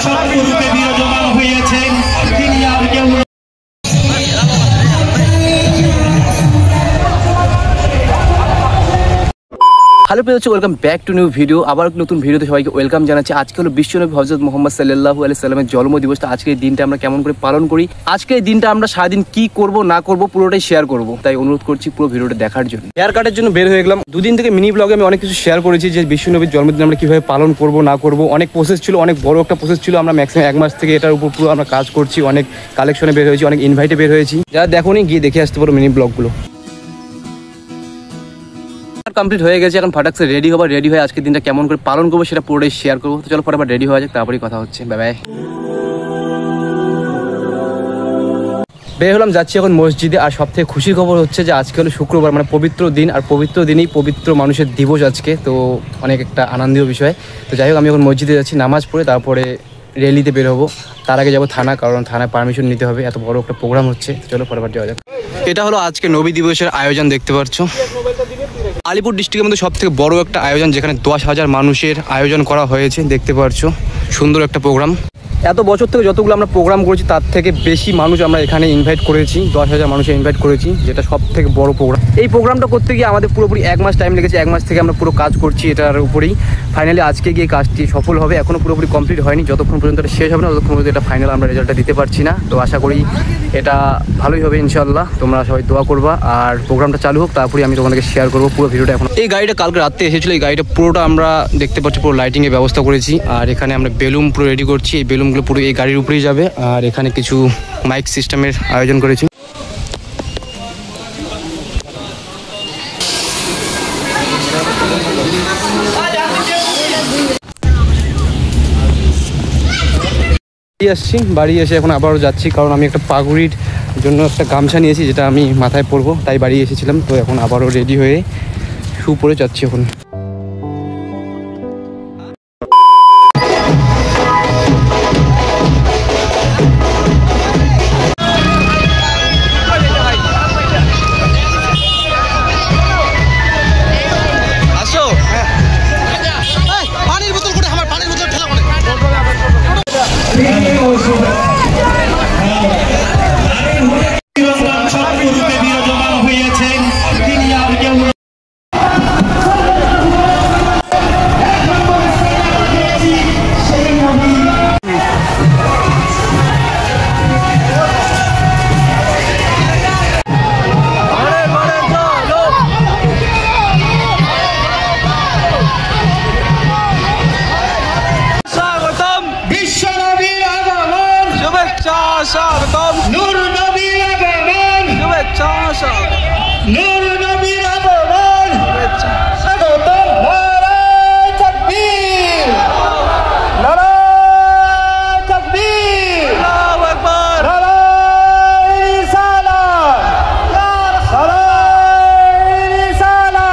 স্বর্গরূপে বিরাজমান হয়েছেন তিনি আর কেউ। হ্যালো প্রিয় দর্শক, welcome back to new video. আবার নতুন ভিডিওতে সবাইকে ওয়েলকাম জানাচ্ছি। আজকে হলো বিশ্বনবী হযরত মুহাম্মদ সাল্লাল্লাহু আলাইহি সাল্লামের জন্মদিবস। আজকে এই দিনটা আমরা কেমন করে পালন করি, আজকে এই দিনটা আমরা সারাদিন কি করব না করব পুরোটাই শেয়ার করব। তাই অনুরোধ করছি পুরো ভিডিওটা দেখার জন্য। হেয়ার কাটের জন্য বের হয়ে গেলাম। দুদিন থেকে মিনি ব্লগে আমি অনেক কিছু শেয়ার করেছি যে বিশ্বনবীর জন্মদিন আমরা কিভাবে পালন করব না করব। অনেক প্রসেস ছিল, অনেক বড় একটা প্রসেস ছিল। আমরা ম্যাক্সিমাম 1 মাস থেকে এটার উপর পুরো আমরা কাজ করছি। অনেক কালেকশনে বের হয়েছি, অনেক ইনভাইটে বের হয়েছি। যারা দেখোনি গিয়ে দেখে আসতে পারো মিনি ব্লগগুলো। কমপ্লিট হয়ে গেছে, এখন ফাটাকসে রেডি হবো। রেডি হয়ে আজকে দিনটা কেমন করে পালন করবো সেটা পুরোটাই শেয়ার করবো। তো চলো ফটাফট রেডি হওয়া যাক, তারপরেই কথা হচ্ছে। Bye bye. বের হলাম, যাচ্ছি এখন মসজিদে। আর সব থেকে খুশির খবর হচ্ছে যে আজকে হলো শুক্রবার, মানে পবিত্র দিন। আর পবিত্র দিনেই পবিত্র মানুষের দিবস আজকে, তো অনেক একটা আনন্দীয় বিষয়। তো যাই হোক, আমি এখন মসজিদে যাচ্ছি নামাজ পড়ে, তারপরে র্যালিতে বের হবো। তার আগে যাবো থানা, কারণ থানায় পারমিশন নিতে হবে, এত বড় একটা প্রোগ্রাম হচ্ছে। চলো ফটাফট যাওয়া যাক। এটা হলো আজকে নবী দিবসের আয়োজন, দেখতে পাচ্ছ। আলিপুর ডিস্ট্রিক্টের মধ্যে সব থেকে বড় একটা আয়োজন, যেখানে 10,000 মানুষের আয়োজন করা হয়েছে। দেখতে পাচ্ছ সুন্দর একটা প্রোগ্রাম। এত বছর থেকে যতগুলো আমরা প্রোগ্রাম করেছি তার থেকে বেশি মানুষ আমরা এখানে ইনভাইট করেছি। 10,000 মানুষের ইনভাইট করেছি, যেটা সব থেকে বড় প্রোগ্রাম। এই প্রোগ্রামটা করতে গিয়ে আমাদের পুরোপুরি 1 মাস টাইম লেগেছে। 1 মাস থেকে আমরা পুরো কাজ করছি এটার উপরেই। ফাইনালি আজকে গিয়ে কাজটি সফল হবে। এখনও পুরোপুরি কমপ্লিট হয়নি। যতক্ষণ পর্যন্ত এটা শেষ হবে না ততক্ষণ পর্যন্ত এটা ফাইনাল আমরা রেজাল্টটা দিতে পারছি না। তো আশা করি এটা ভালোই হবে ইনশাল্লাহ। তোমরা সবাই দোয়া করবা। আর প্রোগ্রামটা চালু হোক, তারপরে আমি তোমাদেরকে শেয়ার করবো পুরো ভিডিওটা। এখন এই গাড়িটা কালকে রাত্রে এসেছিলো। এই গাড়িটা পুরোটা আমরা দেখতে পাচ্ছি পুরো লাইটিংয়ের ব্যবস্থা করেছি। আর এখানে আমরা বেলুন পুরো রেডি করছি। এই বেলুনগুলো পুরো এই গাড়ির উপরেই যাবে। আর এখানে কিছু মাইক সিস্টেমের আয়োজন করেছি। বাড়ি এসে এখন আবারও যাচ্ছি, কারণ আমি একটা পাগুড়ির জন্য একটা গামছা নিয়েছি, যেটা আমি মাথায় পরবো, তাই বাড়ি এসেছিলাম। তো এখন আবারও রেডি হয়ে শু পরে যাচ্ছি এখন। স্বর্গরূপে বিরাজমান হয়েছেন তিনি আর কেউ। নূর নবীর আগমন, শুভেচ্ছা স্বাগতম। নূর নবীর আগমন, শুভেচ্ছা স্বাগতম। নারায়ে তাকবীর, নারায়ে তাকবীর, আল্লাহু আকবার, নারায়ে রিসালাত, নারায়ে রিসালাত।